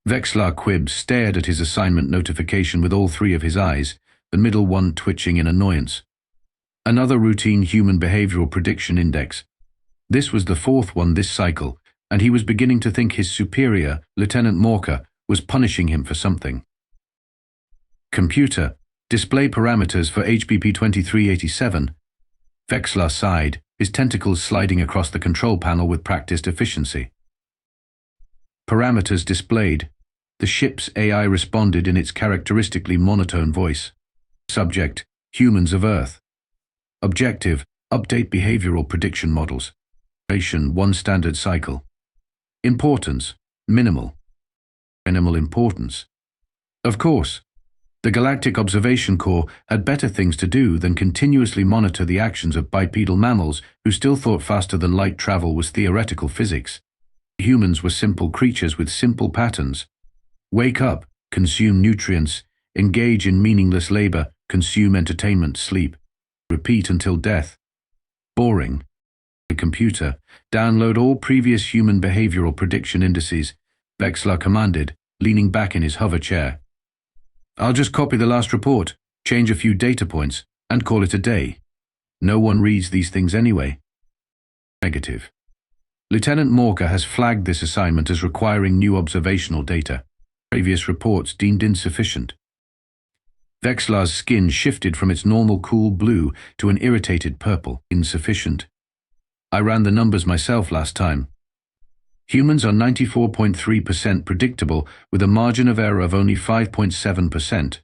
Vexlar Quib stared at his assignment notification with all three of his eyes, the middle one twitching in annoyance. Another routine human behavioral prediction index. This was the fourth one this cycle, and he was beginning to think his superior, Lieutenant Morka, was punishing him for something. Computer, display parameters for HBP 2387. Vexlar sighed, his tentacles sliding across the control panel with practiced efficiency. Parameters displayed. The ship's AI responded in its characteristically monotone voice. Subject, humans of Earth. Objective, update behavioral prediction models. Duration, 1 standard cycle. Importance, minimal. Minimal importance. Of course, the Galactic Observation Corps had better things to do than continuously monitor the actions of bipedal mammals who still thought faster than light travel was theoretical physics. Humans were simple creatures with simple patterns. Wake up, consume nutrients, engage in meaningless labor, consume entertainment, sleep. Repeat until death. Boring. The computer, download all previous human behavioral prediction indices, Vexlar commanded, leaning back in his hover chair. I'll just copy the last report, change a few data points, and call it a day. No one reads these things anyway. Negative. Lieutenant Morka has flagged this assignment as requiring new observational data. Previous reports deemed insufficient. Vexlar's skin shifted from its normal cool blue to an irritated purple. Insufficient. I ran the numbers myself last time. Humans are 94.3% predictable with a margin of error of only 5.7%.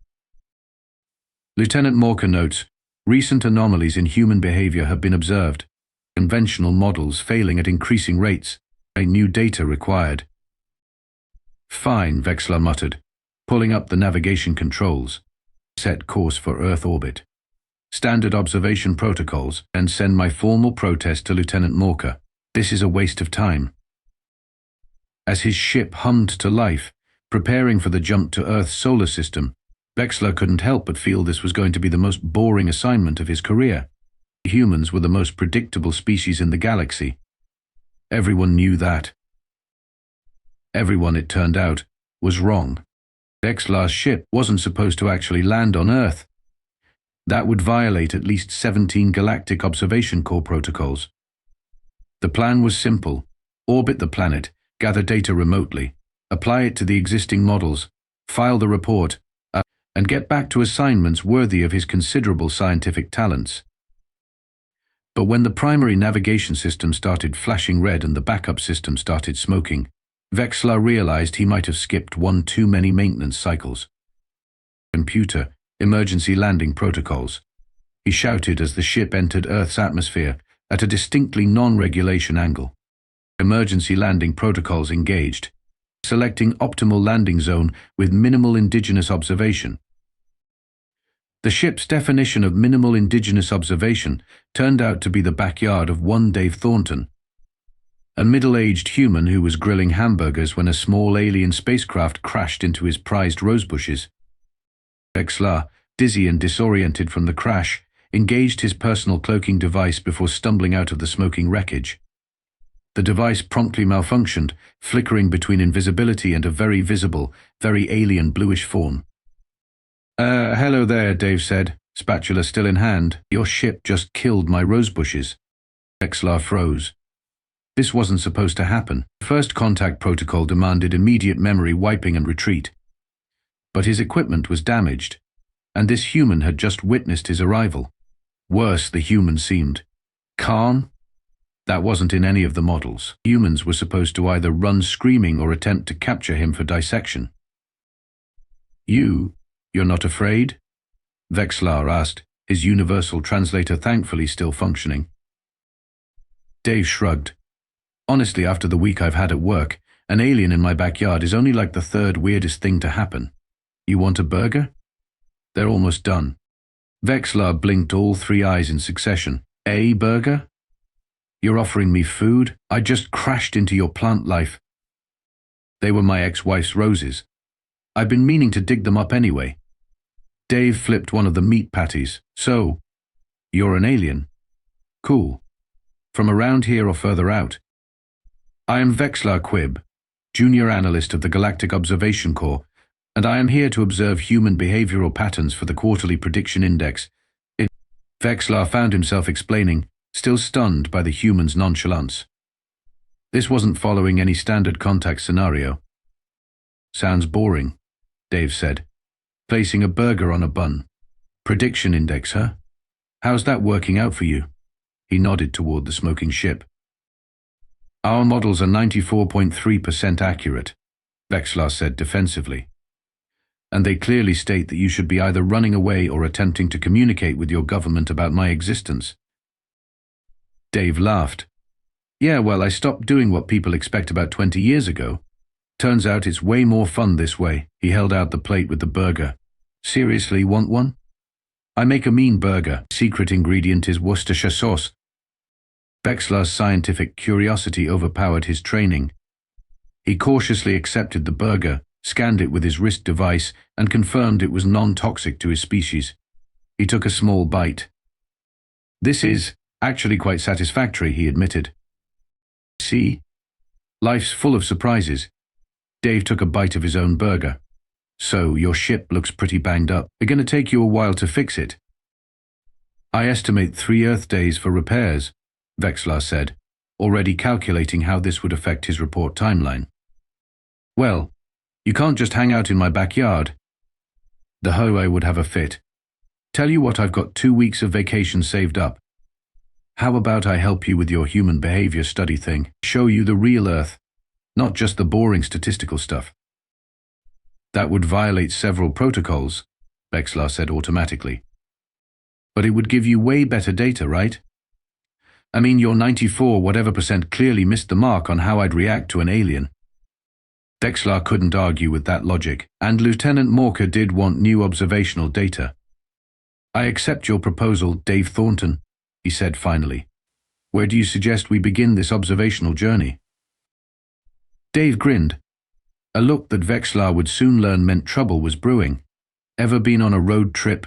Lieutenant Morka notes, recent anomalies in human behavior have been observed. Conventional models failing at increasing rates. New data required. Fine, Vexlar muttered, pulling up the navigation controls. Set course for Earth orbit. Standard observation protocols, and send my formal protest to Lieutenant Morka. This is a waste of time. As his ship hummed to life, preparing for the jump to Earth's solar system, Vexlar couldn't help but feel this was going to be the most boring assignment of his career. Humans were the most predictable species in the galaxy. Everyone knew that. Everyone, it turned out, was wrong. Vexlar's ship wasn't supposed to actually land on Earth. That would violate at least 17 Galactic Observation Corps protocols. The plan was simple. Orbit the planet, gather data remotely, apply it to the existing models, file the report, and get back to assignments worthy of his considerable scientific talents. But when the primary navigation system started flashing red and the backup system started smoking, Vexlar realized he might have skipped one too many maintenance cycles. Computer, emergency landing protocols. He shouted as the ship entered Earth's atmosphere at a distinctly non-regulation angle. Emergency landing protocols engaged, selecting optimal landing zone with minimal indigenous observation. The ship's definition of minimal indigenous observation turned out to be the backyard of one Dave Thornton, a middle-aged human who was grilling hamburgers when a small alien spacecraft crashed into his prized rosebushes. Vexlar, dizzy and disoriented from the crash, engaged his personal cloaking device before stumbling out of the smoking wreckage. The device promptly malfunctioned, flickering between invisibility and a very visible, very alien bluish form. Hello there, Dave said, spatula still in hand. Your ship just killed my rosebushes. Vexlar froze. This wasn't supposed to happen. First contact protocol demanded immediate memory wiping and retreat. But his equipment was damaged, and this human had just witnessed his arrival. Worse, the human seemed. Calm? That wasn't in any of the models. Humans were supposed to either run screaming or attempt to capture him for dissection. You're not afraid? Vexlar asked, his universal translator thankfully still functioning. Dave shrugged. Honestly, after the week I've had at work, an alien in my backyard is only like the third weirdest thing to happen. You want a burger? They're almost done. Vexlar blinked all three eyes in succession. A burger? You're offering me food? I just crashed into your plant life. They were my ex-wife's roses. I've been meaning to dig them up anyway. Dave flipped one of the meat patties. So, you're an alien? Cool. From around here or further out? I am Vexlar Quib, junior analyst of the Galactic Observation Corps, and I am here to observe human behavioral patterns for the quarterly prediction index. Vexlar found himself explaining, still stunned by the human's nonchalance. This wasn't following any standard contact scenario. Sounds boring, Dave said, placing a burger on a bun. Prediction index, huh? How's that working out for you? He nodded toward the smoking ship. Our models are 94.3% accurate, Vexlar said defensively. And they clearly state that you should be either running away or attempting to communicate with your government about my existence. Dave laughed. Yeah, well, I stopped doing what people expect about 20 years ago. Turns out it's way more fun this way. He held out the plate with the burger. Seriously, want one? I make a mean burger. Secret ingredient is Worcestershire sauce. Vexlar's scientific curiosity overpowered his training. He cautiously accepted the burger, scanned it with his wrist device, and confirmed it was non-toxic to his species. He took a small bite. This is actually quite satisfactory, he admitted. See? Life's full of surprises. Dave took a bite of his own burger. So, your ship looks pretty banged up. It's gonna take you a while to fix it. I estimate 3 Earth days for repairs, Vexlar said, already calculating how this would affect his report timeline. Well, you can't just hang out in my backyard. The highway would have a fit. Tell you what, I've got 2 weeks of vacation saved up. How about I help you with your human behavior study thing? Show you the real Earth, not just the boring statistical stuff. That would violate several protocols, Vexlar said automatically. But it would give you way better data, right? I mean, your 94 whatever % clearly missed the mark on how I'd react to an alien. Vexlar couldn't argue with that logic, and Lieutenant Morker did want new observational data. I accept your proposal, Dave Thornton, he said finally. Where do you suggest we begin this observational journey? Dave grinned, a look that Vexlar would soon learn meant trouble was brewing. Ever been on a road trip?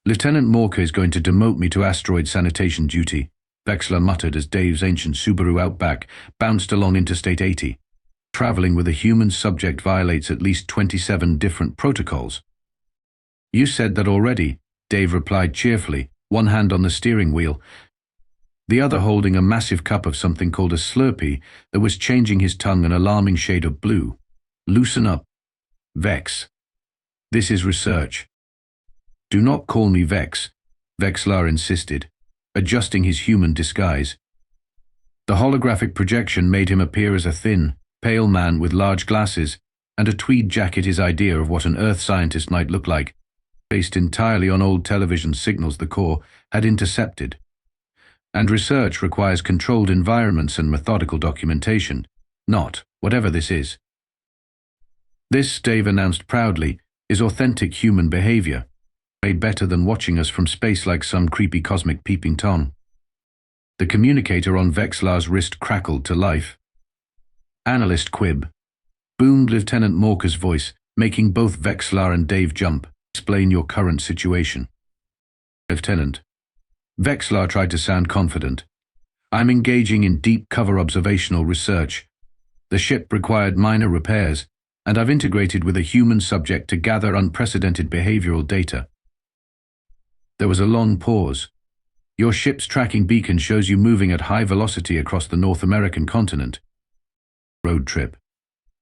Lieutenant Morker is going to demote me to asteroid sanitation duty, Vexlar muttered as Dave's ancient Subaru Outback bounced along Interstate 80. Traveling with a human subject violates at least 27 different protocols. You said that already, Dave replied cheerfully, one hand on the steering wheel, the other holding a massive cup of something called a Slurpee that was changing his tongue an alarming shade of blue. Loosen up. Vex. This is research. Do not call me Vex, Vexlar insisted, adjusting his human disguise. The holographic projection made him appear as a thin, pale man with large glasses and a tweed jacket, his idea of what an Earth scientist might look like, based entirely on old television signals the Corps had intercepted. And research requires controlled environments and methodical documentation, not whatever this is. This, Dave announced proudly, is authentic human behavior, way better than watching us from space like some creepy cosmic peeping Tom. The communicator on Vexlar's wrist crackled to life. Analyst Quib, boomed Lieutenant Morker's voice, making both Vexlar and Dave jump. Explain your current situation. Lieutenant. Vexlar tried to sound confident. I'm engaging in deep cover observational research. The ship required minor repairs, and I've integrated with a human subject to gather unprecedented behavioral data. There was a long pause. Your ship's tracking beacon shows you moving at high velocity across the North American continent. Road trip.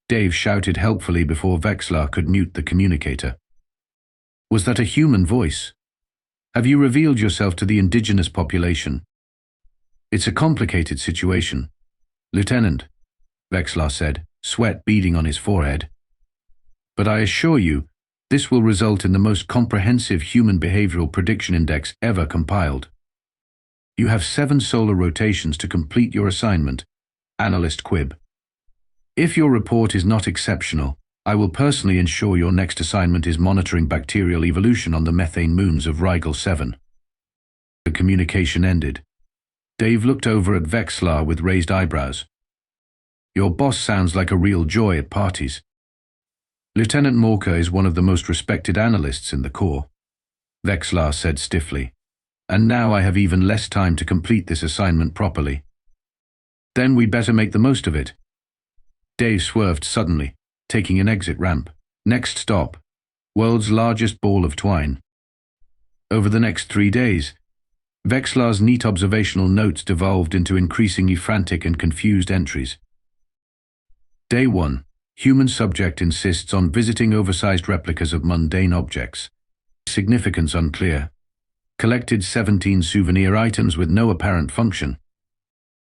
Dave shouted helpfully before Vexlar could mute the communicator. Was that a human voice? Have you revealed yourself to the indigenous population? It's a complicated situation, Lieutenant, Vexlar said, sweat beading on his forehead. But I assure you, this will result in the most comprehensive human behavioral prediction index ever compiled. You have 7 solar rotations to complete your assignment, Analyst Quib. If your report is not exceptional, I will personally ensure your next assignment is monitoring bacterial evolution on the methane moons of Rigel 7. The communication ended. Dave looked over at Vexlar with raised eyebrows. Your boss sounds like a real joy at parties. Lieutenant Morker is one of the most respected analysts in the Corps, Vexlar said stiffly. And now I have even less time to complete this assignment properly. Then we'd better make the most of it. Dave swerved suddenly, taking an exit ramp. Next stop, world's largest ball of twine. Over the next 3 days, Vexlar's neat observational notes devolved into increasingly frantic and confused entries. Day 1. Human subject insists on visiting oversized replicas of mundane objects. Significance unclear. Collected 17 souvenir items with no apparent function.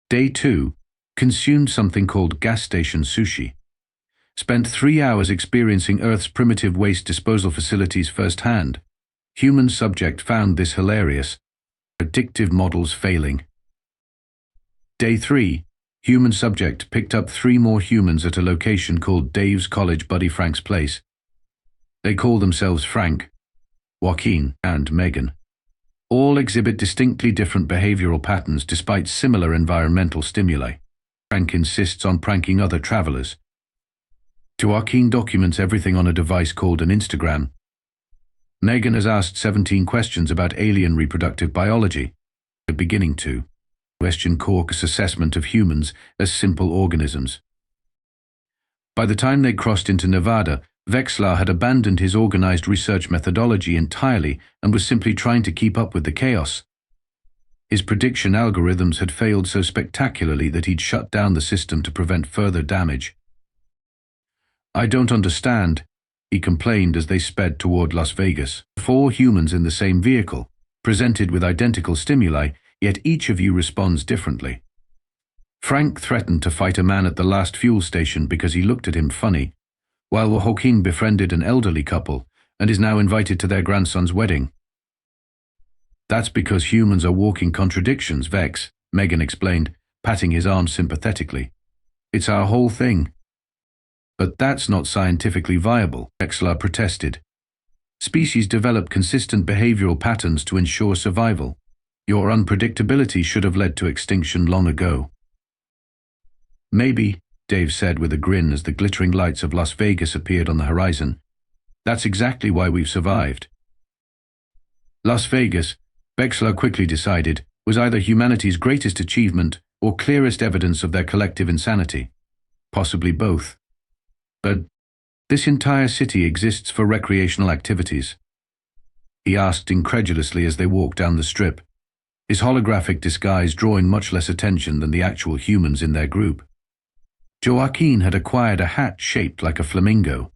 Day 2. Consumed something called gas station sushi. Spent 3 hours experiencing Earth's primitive waste disposal facilities firsthand. Human subject found this hilarious. Predictive models failing. Day 3. Human subject picked up 3 more humans at a location called Dave's college buddy Frank's place. They call themselves Frank, Joaquin, and Megan. All exhibit distinctly different behavioral patterns despite similar environmental stimuli. Frank insists on pranking other travelers. Joaquin documents everything on a device called an Instagram. Megan has asked 17 questions about alien reproductive biology, beginning to question Cork's assessment of humans as simple organisms. By the time they crossed into Nevada, Vexlar had abandoned his organized research methodology entirely and was simply trying to keep up with the chaos. His prediction algorithms had failed so spectacularly that he'd shut down the system to prevent further damage. "I don't understand," he complained as they sped toward Las Vegas. 4 humans in the same vehicle, presented with identical stimuli, yet each of you responds differently. Frank threatened to fight a man at the last fuel station because he looked at him funny, while Joaquin befriended an elderly couple and is now invited to their grandson's wedding. "That's because humans are walking contradictions, Vex," Megan explained, patting his arm sympathetically. "It's our whole thing." "But that's not scientifically viable," Vexlar protested. "Species develop consistent behavioral patterns to ensure survival. Your unpredictability should have led to extinction long ago." "Maybe," Dave said with a grin as the glittering lights of Las Vegas appeared on the horizon. "That's exactly why we've survived." Las Vegas, Vexlar quickly decided, was either humanity's greatest achievement or clearest evidence of their collective insanity. Possibly both. "But this entire city exists for recreational activities?" he asked incredulously as they walked down the strip, his holographic disguise drawing much less attention than the actual humans in their group. Joaquin had acquired a hat shaped like a flamingo.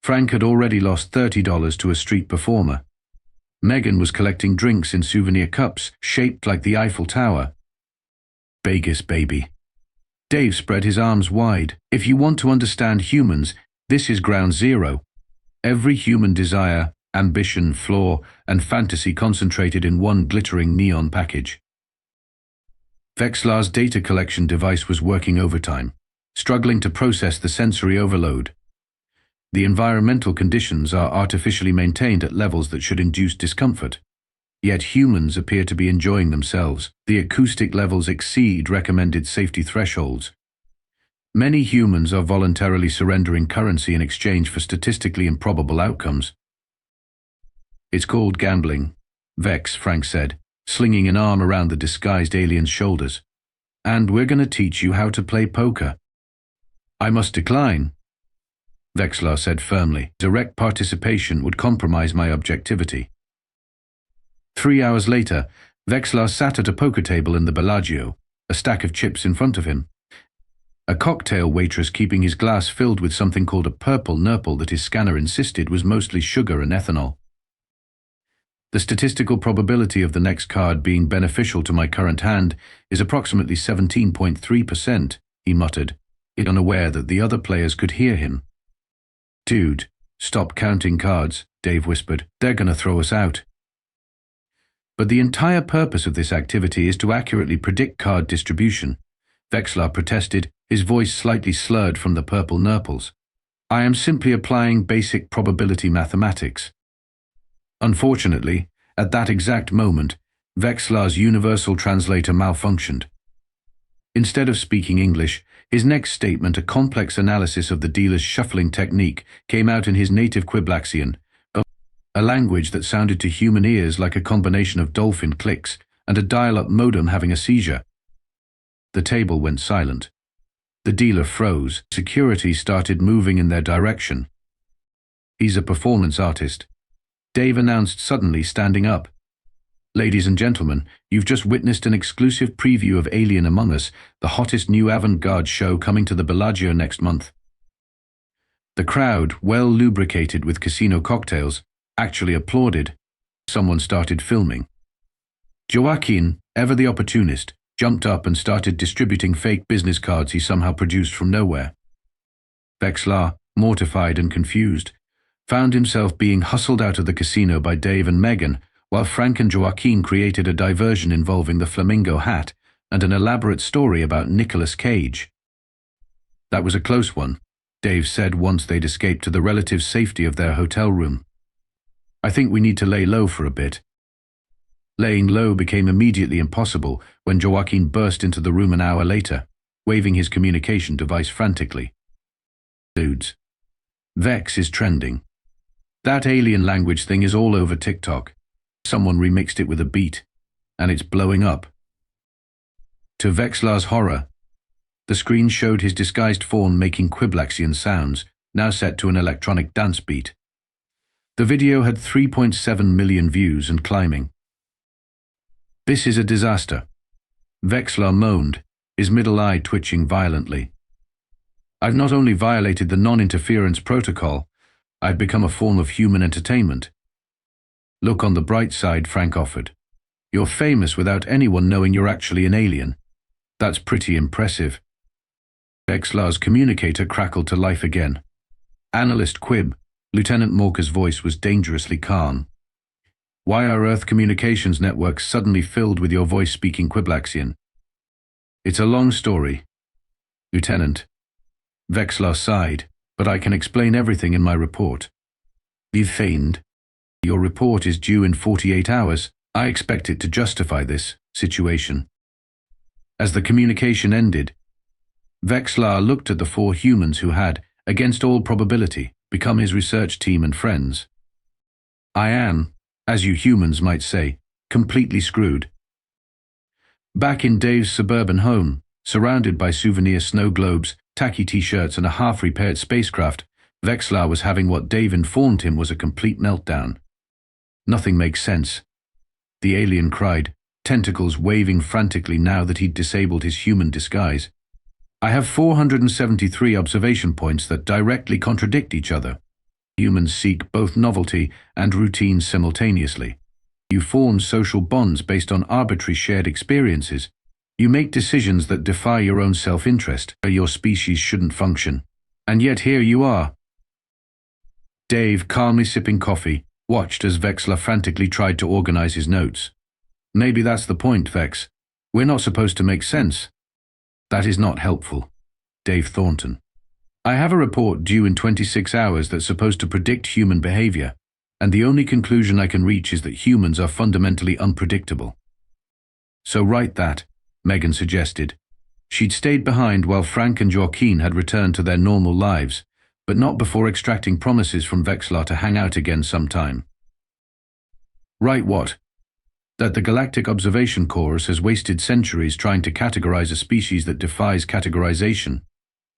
Frank had already lost $30 to a street performer. Megan was collecting drinks in souvenir cups shaped like the Eiffel Tower. Vegas, baby. Dave spread his arms wide. "If you want to understand humans, this is ground zero. Every human desire, ambition, flaw, and fantasy concentrated in one glittering neon package." Vexlar's data collection device was working overtime, struggling to process the sensory overload. The environmental conditions are artificially maintained at levels that should induce discomfort. Yet humans appear to be enjoying themselves. The acoustic levels exceed recommended safety thresholds. Many humans are voluntarily surrendering currency in exchange for statistically improbable outcomes. "It's called gambling," Vex, Frank said, slinging an arm around the disguised alien's shoulders. "And we're going to teach you how to play poker." "I must decline," Vexlar said firmly. "Direct participation would compromise my objectivity." 3 hours later, Vexlar sat at a poker table in the Bellagio, a stack of chips in front of him. A cocktail waitress keeping his glass filled with something called a purple nurple that his scanner insisted was mostly sugar and ethanol. "The statistical probability of the next card being beneficial to my current hand is approximately 17.3%, he muttered, unaware that the other players could hear him. "Dude, stop counting cards," Dave whispered. "They're gonna throw us out." "But the entire purpose of this activity is to accurately predict card distribution," Vexlar protested, his voice slightly slurred from the purple nurples. "I am simply applying basic probability mathematics." Unfortunately, at that exact moment, Vexlar's universal translator malfunctioned. Instead of speaking English, his next statement, a complex analysis of the dealer's shuffling technique, came out in his native Quiblaxian, a language that sounded to human ears like a combination of dolphin clicks and a dial-up modem having a seizure. The table went silent. The dealer froze. Security started moving in their direction. "He's a performance artist," Dave announced suddenly, standing up. "Ladies and gentlemen, you've just witnessed an exclusive preview of Alien Among Us, the hottest new avant-garde show coming to the Bellagio next month." The crowd, well lubricated with casino cocktails, actually applauded. Someone started filming. Joaquin, ever the opportunist, jumped up and started distributing fake business cards he somehow produced from nowhere. Vexlar, mortified and confused, found himself being hustled out of the casino by Dave and Megan, while Frank and Joaquin created a diversion involving the flamingo hat and an elaborate story about Nicolas Cage. "That was a close one," Dave said once they'd escaped to the relative safety of their hotel room. "I think we need to lay low for a bit." Laying low became immediately impossible when Joaquin burst into the room an hour later, waving his communication device frantically. "Dudes, Vex is trending. That alien language thing is all over TikTok. Someone remixed it with a beat, and it's blowing up." To Vexlar's horror, the screen showed his disguised fawn making Quiblaxian sounds, now set to an electronic dance beat. The video had 3.7 million views and climbing. "This is a disaster," Vexlar moaned, his middle eye twitching violently. "I've not only violated the non-interference protocol, I've become a form of human entertainment." "Look on the bright side," Frank offered. "You're famous without anyone knowing you're actually an alien. That's pretty impressive." Vexlar's communicator crackled to life again. "Analyst Quib," Lieutenant Morca's voice was dangerously calm. "Why are Earth communications networks suddenly filled with your voice-speaking Quiblaxian?" "It's a long story, Lieutenant." Vexlar sighed, "but I can explain everything in my report." "You've feigned. Your report is due in 48 hours. I expect it to justify this situation." As the communication ended, Vexlar looked at the four humans who had, against all probability, become his research team and friends. "I am, as you humans might say, completely screwed." Back in Dave's suburban home, surrounded by souvenir snow globes, tacky t-shirts and a half-repaired spacecraft, Vexlar was having what Dave informed him was a complete meltdown. "Nothing makes sense," the alien cried, tentacles waving frantically now that he'd disabled his human disguise. "I have 473 observation points that directly contradict each other. Humans seek both novelty and routine simultaneously. You form social bonds based on arbitrary shared experiences. You make decisions that defy your own self-interest. Your species shouldn't function. And yet here you are." Dave, calmly sipping coffee, watched as Vexlar frantically tried to organize his notes. "Maybe that's the point, Vex. We're not supposed to make sense." "That is not helpful." Dave Thornton. "I have a report due in 26 hours that's supposed to predict human behavior, and the only conclusion I can reach is that humans are fundamentally unpredictable." "So write that," Megan suggested. She'd stayed behind while Frank and Joaquin had returned to their normal lives, but not before extracting promises from Vexlar to hang out again sometime. "Write what?" "That the Galactic Observation Corps has wasted centuries trying to categorize a species that defies categorization.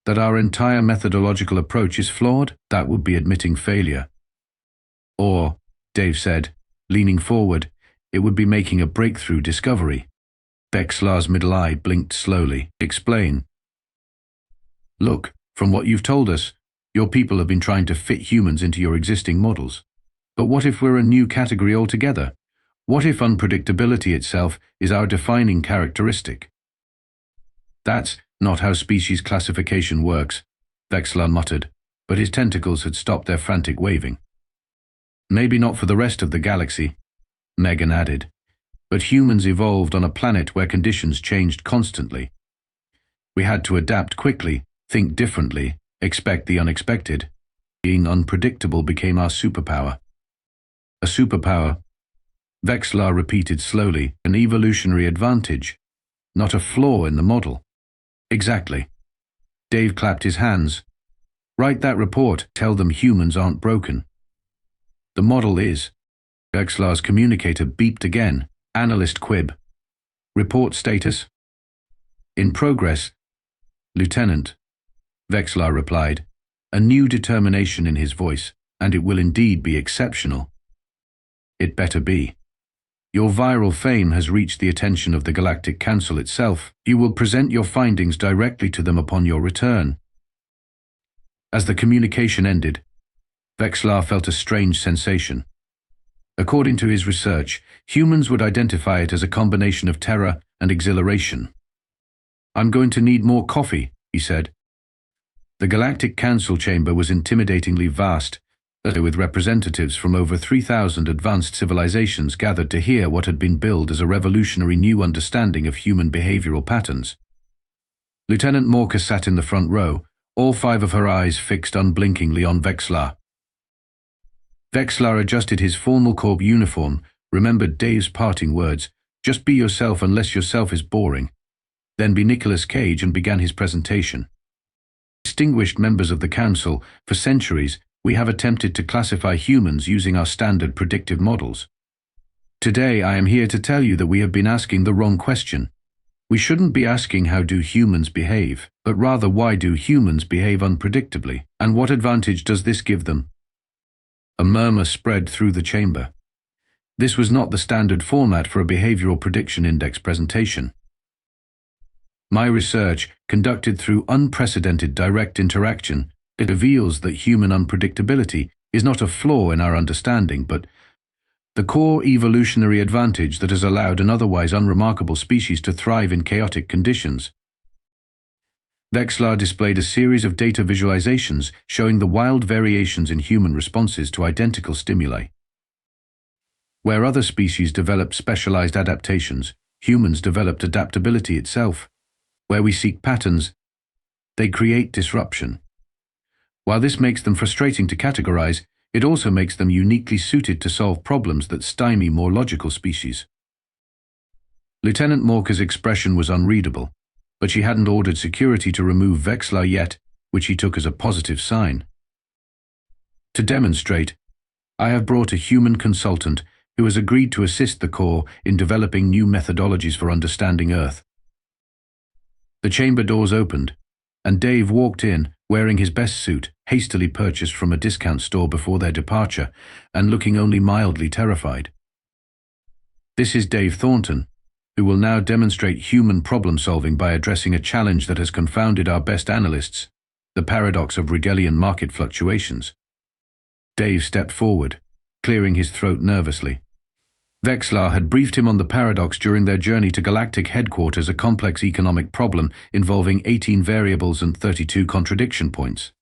That our entire methodological approach is flawed. That would be admitting failure." "Or," Dave said, leaning forward, "it would be making a breakthrough discovery." Vexlar's middle eye blinked slowly. "Explain." "Look, from what you've told us, your people have been trying to fit humans into your existing models. But what if we're a new category altogether? What if unpredictability itself is our defining characteristic?" "That's not how species classification works," Vexlar muttered, but his tentacles had stopped their frantic waving. "Maybe not for the rest of the galaxy," Megan added, "but humans evolved on a planet where conditions changed constantly. We had to adapt quickly, think differently, expect the unexpected. Being unpredictable became our superpower." "A superpower," Vexlar repeated slowly, "an evolutionary advantage, not a flaw in the model." "Exactly." Dave clapped his hands. "Write that report. Tell them humans aren't broken." "The model is." Vexlar's communicator beeped again. "Analyst Quib. Report status." "In progress, Lieutenant," Vexlar replied, a new determination in his voice, and it will indeed be exceptional. It better be. Your viral fame has reached the attention of the Galactic Council itself. You will present your findings directly to them upon your return. As the communication ended, Vexlar felt a strange sensation. According to his research, humans would identify it as a combination of terror and exhilaration. I'm going to need more coffee, he said. The Galactic Council chamber was intimidatingly vast, with representatives from over 3,000 advanced civilizations gathered to hear what had been billed as a revolutionary new understanding of human behavioral patterns. Lieutenant Morka sat in the front row, all 5 of her eyes fixed unblinkingly on Vexlar. Vexlar adjusted his formal corps uniform, remembered Dave's parting words, just be yourself unless yourself is boring, then be Nicolas Cage, and began his presentation. Distinguished members of the Council, for centuries, we have attempted to classify humans using our standard predictive models. Today, I am here to tell you that we have been asking the wrong question. We shouldn't be asking how do humans behave, but rather why do humans behave unpredictably, and what advantage does this give them? A murmur spread through the chamber. This was not the standard format for a behavioral prediction index presentation. My research, conducted through unprecedented direct interaction, it reveals that human unpredictability is not a flaw in our understanding, but the core evolutionary advantage that has allowed an otherwise unremarkable species to thrive in chaotic conditions. Vexlar displayed a series of data visualizations showing the wild variations in human responses to identical stimuli. Where other species developed specialized adaptations, humans developed adaptability itself. Where we seek patterns, they create disruption. While this makes them frustrating to categorize, it also makes them uniquely suited to solve problems that stymie more logical species. Lieutenant Morka's expression was unreadable, but she hadn't ordered security to remove Vexlar yet, which he took as a positive sign. To demonstrate, I have brought a human consultant who has agreed to assist the Corps in developing new methodologies for understanding Earth. The chamber doors opened, and Dave walked in, wearing his best suit, hastily purchased from a discount store before their departure, and looking only mildly terrified. This is Dave Thornton, who will now demonstrate human problem-solving by addressing a challenge that has confounded our best analysts, the paradox of Rigelian market fluctuations. Dave stepped forward, clearing his throat nervously. Vexlar had briefed him on the paradox during their journey to Galactic Headquarters, a complex economic problem involving 18 variables and 32 contradiction points.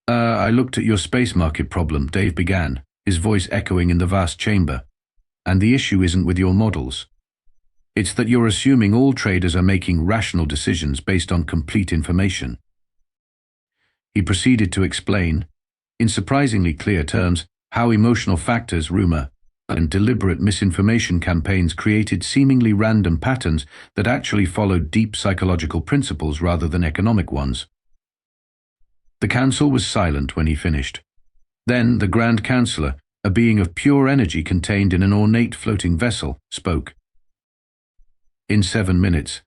I looked at your space market problem, Dave began, his voice echoing in the vast chamber. And the issue isn't with your models. It's that you're assuming all traders are making rational decisions based on complete information. He proceeded to explain, in surprisingly clear terms, how emotional factors, rumor, and deliberate misinformation campaigns created seemingly random patterns that actually followed deep psychological principles rather than economic ones. The council was silent when he finished. Then the Grand Counselor, a being of pure energy contained in an ornate floating vessel, spoke. In 7 minutes,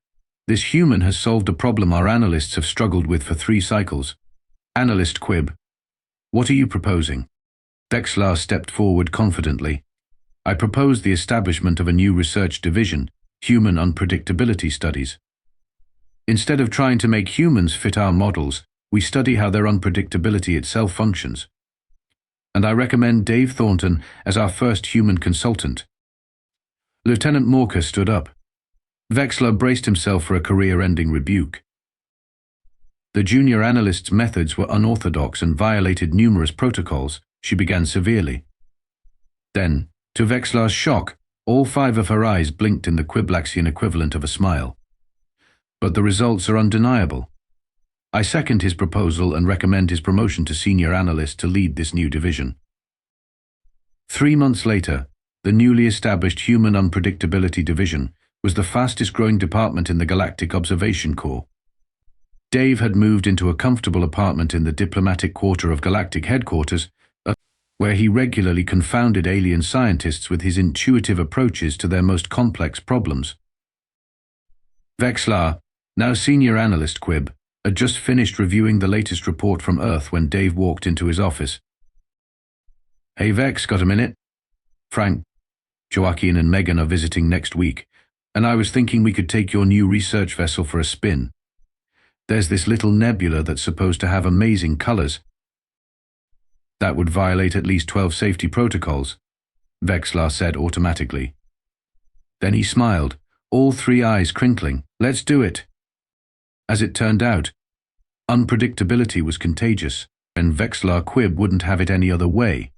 this human has solved a problem our analysts have struggled with for 3 cycles. Analyst Quib, what are you proposing? Vexlar stepped forward confidently. I propose the establishment of a new research division, Human Unpredictability Studies. Instead of trying to make humans fit our models, we study how their unpredictability itself functions. And I recommend Dave Thornton as our first human consultant. Lieutenant Morka stood up. Vexlar braced himself for a career-ending rebuke. The junior analyst's methods were unorthodox and violated numerous protocols, she began severely. Then, to Vexlar's shock, all 5 of her eyes blinked in the Quiblaxian equivalent of a smile. But the results are undeniable. I second his proposal and recommend his promotion to senior analyst to lead this new division. 3 months later, the newly established Human Unpredictability Division was the fastest-growing department in the Galactic Observation Corps. Dave had moved into a comfortable apartment in the diplomatic quarter of Galactic Headquarters, where he regularly confounded alien scientists with his intuitive approaches to their most complex problems. Vexlar, Now Senior Analyst Quib had just finished reviewing the latest report from Earth when Dave walked into his office. "Hey Vex, got a minute? Frank, Joaquin and Megan are visiting next week, and I was thinking we could take your new research vessel for a spin. There's this little nebula that's supposed to have amazing colors. That would violate at least 12 safety protocols," Vexlar said automatically. Then he smiled, all three eyes crinkling. "Let's do it." As it turned out, unpredictability was contagious, and Vexlar Quib wouldn't have it any other way.